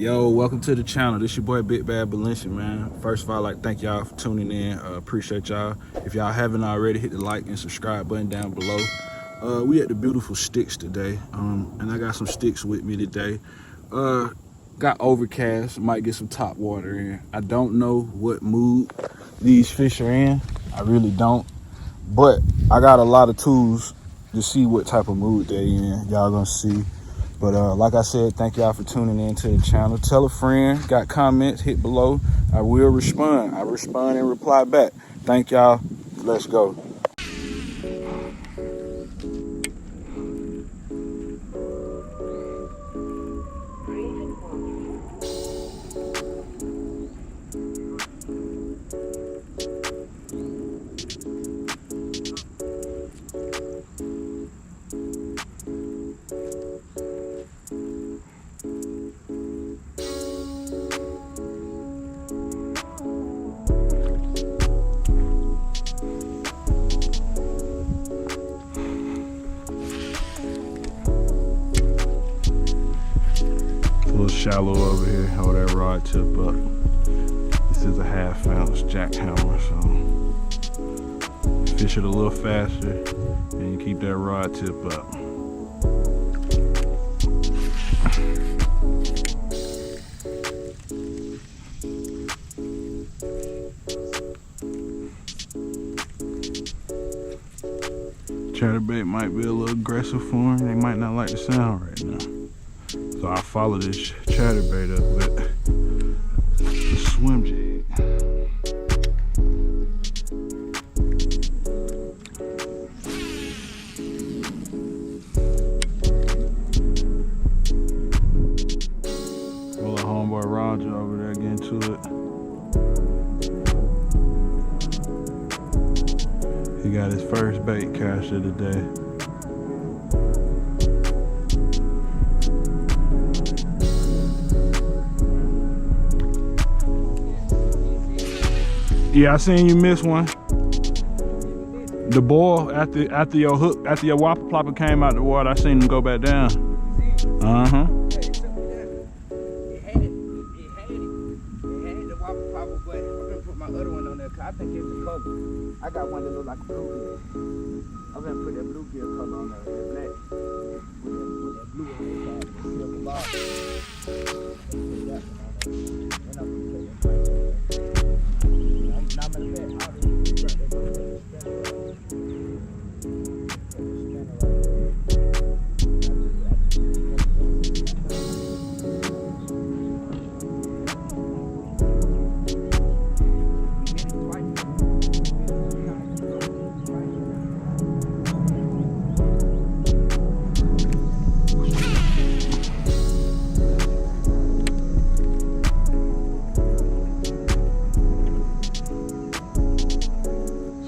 Yo, welcome to the channel. This your boy Big Bad Balenci, man. First of all, I'd like to thank y'all for tuning in. Appreciate y'all. If y'all haven't already, hit the like and subscribe button down below. We at the beautiful Sticks today, and I got some sticks with me today. Got overcast, might get some top water in. I don't know what mood these fish are in. I really don't, but I got a lot of tools to see what type of mood they're in. Y'all gonna see. But like I said, thank y'all for tuning in to the channel. Tell a friend, got comments, hit below. I will respond. I respond and reply back. Thank y'all. Let's go. Shallow over here, hold that rod tip up. This is a 1/2 ounce jackhammer, so fish it a little faster and you keep that rod tip up. Chatterbait might be a little aggressive for them. They might not like the sound right now. So I follow this chatterbait up with the swim jig. Well, a homeboy Roger over there getting to it. He got his first bait catch of the day. Yeah, I seen you miss one. The boil after your hook, after your whopper plopper came out the water, I seen him go back down. Uh-huh. It had the whopper plopper, but I'm gonna put my other one on there because I think it's the color. I got one that look like a bluegill. I'm gonna put that bluegill color on there, that black. With that blue on the silver bar. Put that one on there. And I'm gonna put that.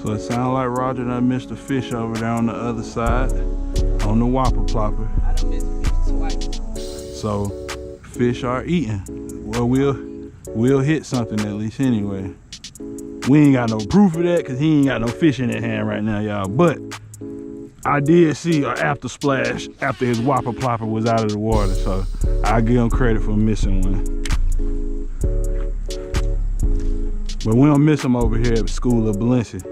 So it sounds like Roger done missed a fish over there on the other side, on the whopper plopper. I done missed fish twice. So fish are eating. Well, we'll hit something at least anyway. We ain't got no proof of that because he ain't got no fish in his hand right now, y'all. But I did see an after splash after his whopper plopper was out of the water. So I give him credit for missing one. But we don't miss him over here at the School of Balenci.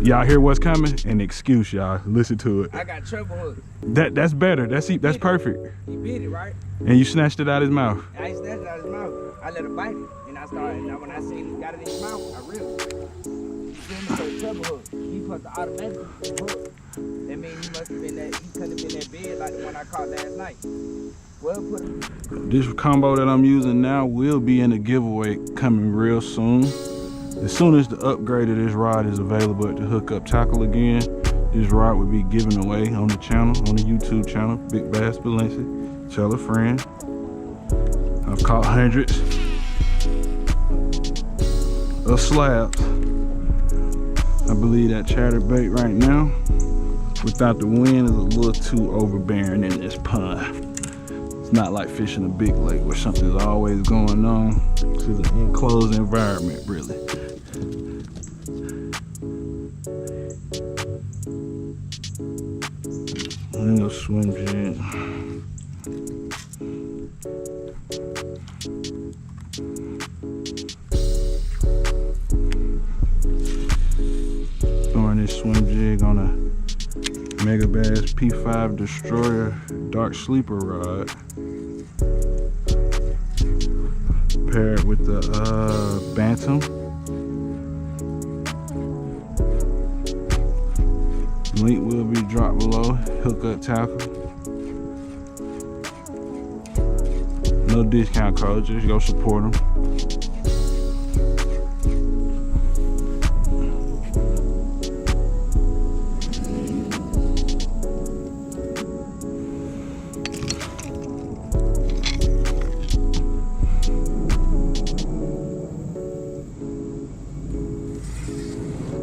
Y'all hear what's coming? An excuse, y'all. Listen to it. I got treble hooks. That's better. That's perfect. He bit it, right? And you snatched it out of his mouth. I snatched it out of his mouth. I let him bite it. And I started, now when I seen he got it in his mouth, I reeled it. You feel me? So treble hook. He put the automatic hook. That means he must have been that, he couldn't have been that big like the one I caught last night. Well, put it. This combo that I'm using now will be in a giveaway coming real soon. As soon as the upgrade of this rod is available at the Hookup Tackle again, this rod will be given away on the channel, on the YouTube channel, Big Bass Balenci. Tell a friend. I've caught hundreds of slabs. I believe that chatterbait right now, without the wind, is a little too overbearing in this pond. It's not like fishing a big lake where something's always going on. It's an enclosed environment, really. little swim jig. Throwing this swim jig on a Mega Bass P5 Destroyer Dark Sleeper rod. Paired with the Bantam. Link will be dropped below. Hookup tackle. No discount code, just go support them.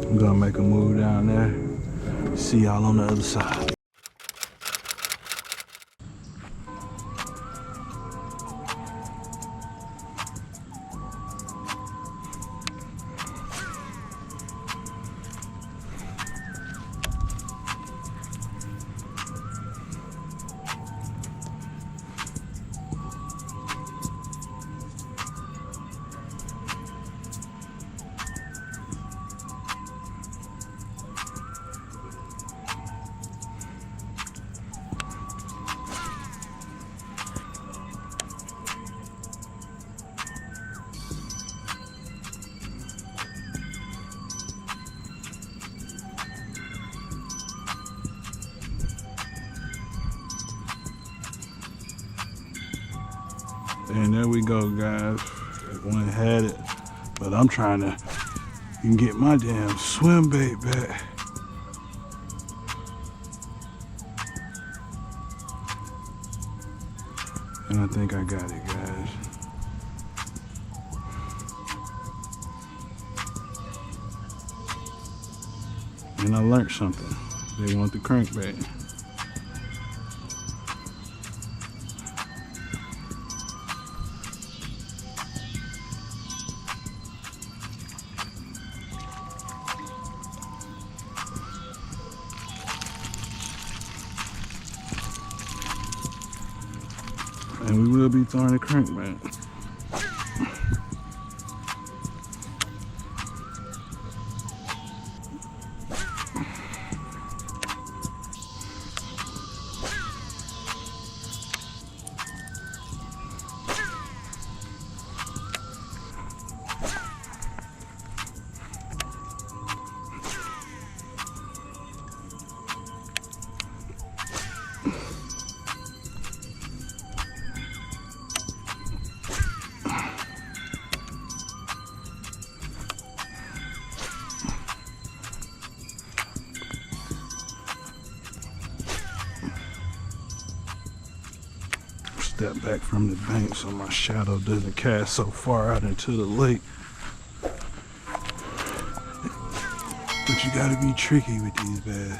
I'm gonna make a move down there. See y'all on the other side. And there we go, guys. One had it, but I'm trying to get my damn swim bait back. And I think I got it, guys. And I learned something. They want the crankbait. And we will be throwing a crankbait. Step back from the bank so my shadow doesn't cast so far out into the lake. But you gotta be tricky with these bass.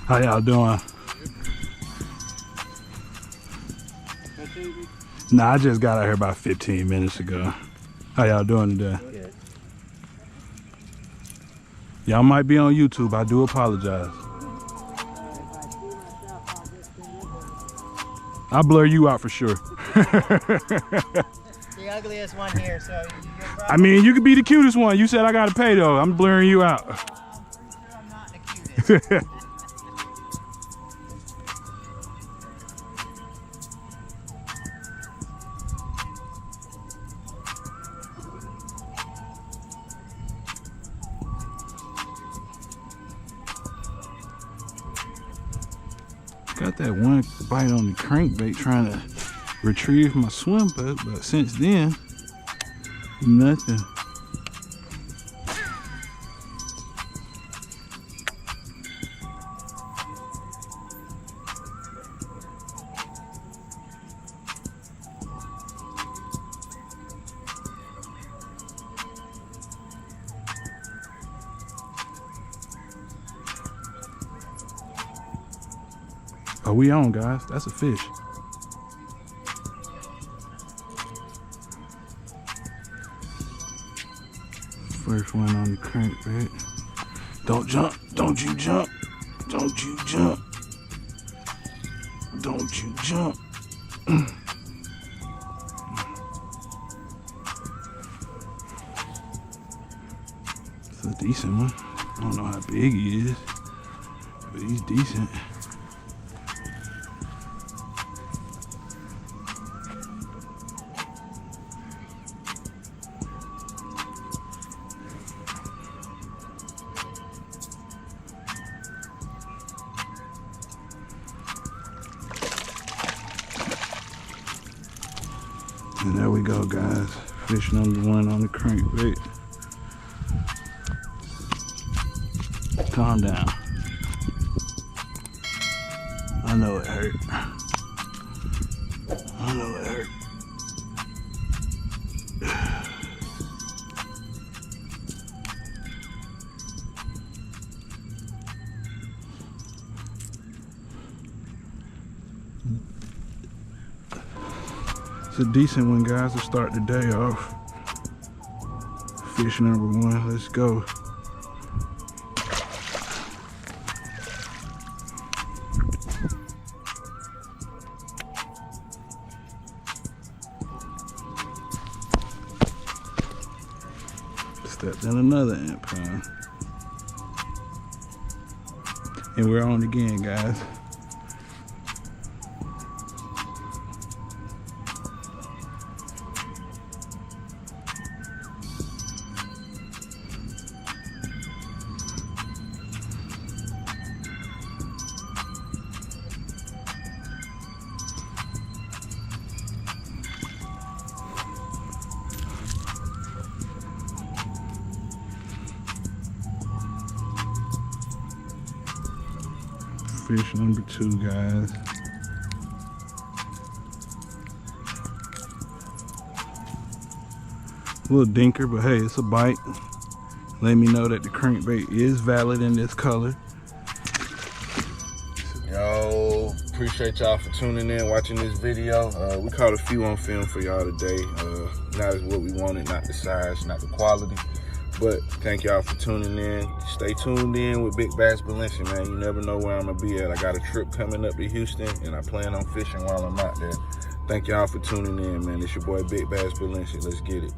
How y'all doing? Nah, I just got out here about 15 minutes ago. How y'all doing today? Good. Y'all might be on YouTube. I do apologize. I'll blur you out for sure. The ugliest one here, so you're I mean, you could be the cutest one. You said I gotta pay though. I'm blurring you out. I'm not the cutest. Got that one bite on the crankbait trying to retrieve my swim bait, but since then, nothing. Oh, we on, guys. That's a fish. First one on the crankbait. Don't jump. Don't you jump. Don't you jump. Don't you jump. It's a decent one. I don't know how big he is, but he's decent. And there we go, guys. Fish number one on the crankbait. Calm down. I know it hurt. I know it hurt. It's a decent one, guys, to start the day off. Fish number one, let's go. Stepped in another ant pond. And we're on again, guys. Fish number two, guys. A little dinker, but hey, it's a bite. Let me know that the crankbait is valid in this color. Yo, appreciate y'all for tuning in, watching this video. We caught a few on film for y'all today. Not as what we wanted, not the size, not the quality. But thank y'all for tuning in. Stay tuned in with Big Bass Balenci, man. You never know where I'm gonna be at. I got a trip coming up to Houston, and I plan on fishing while I'm out there. Thank y'all for tuning in, man. It's your boy Big Bass Balenci. Let's get it.